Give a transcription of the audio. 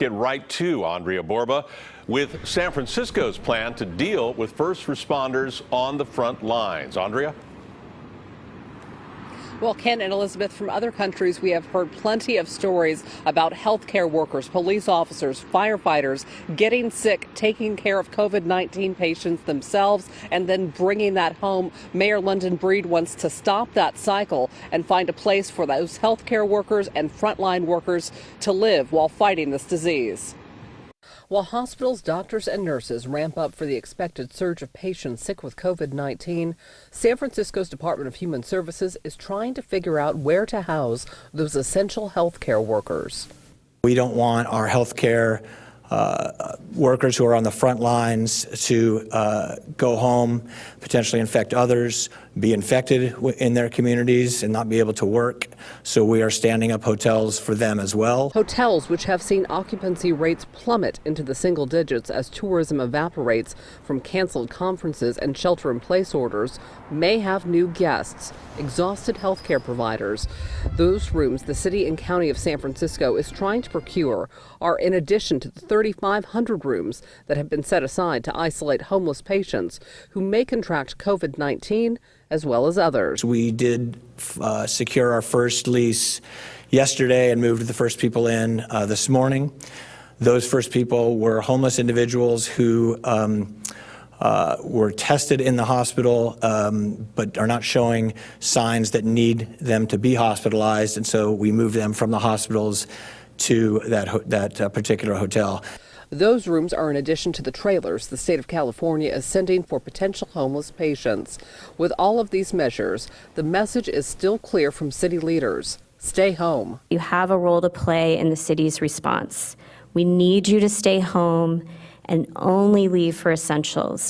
Get right to Andria Borba with San Francisco's plan to deal with first responders on the front lines. Andria? Well, Ken and Elizabeth, from other countries, we have heard plenty of stories about healthcare workers, police officers, firefighters getting sick, taking care of COVID-19 patients themselves, and then bringing that home. Mayor London Breed wants to stop that cycle and find a place for those healthcare workers and frontline workers to live while fighting this disease. While hospitals, doctors, and nurses ramp up for the expected surge of patients sick with COVID-19, San Francisco's Department of Human Services is trying to figure out where to house those essential healthcare workers. We don't want our healthcare workers who are on the front lines to go home, potentially infect others, be infected in their communities and not be able to work. So we are standing up hotels for them as well. Hotels which have seen occupancy rates plummet into the single digits as tourism evaporates from canceled conferences and shelter-in-place orders may have new guests, exhausted healthcare providers. Those rooms the city and county of San Francisco is trying to procure are in addition to the 3,500 rooms that have been set aside to isolate homeless patients who may contract COVID-19 as well as others. We did secure our first lease yesterday and moved the first people in this morning. Those first people were homeless individuals who were tested in the hospital but are not showing signs that need them to be hospitalized, and so we moved them from the hospitals to that particular hotel. Those rooms are in addition to the trailers the state of California is sending for potential homeless patients. With all of these measures, the message is still clear from city leaders: stay home. You have a role to play in the city's response. We need you to stay home and only leave for essentials.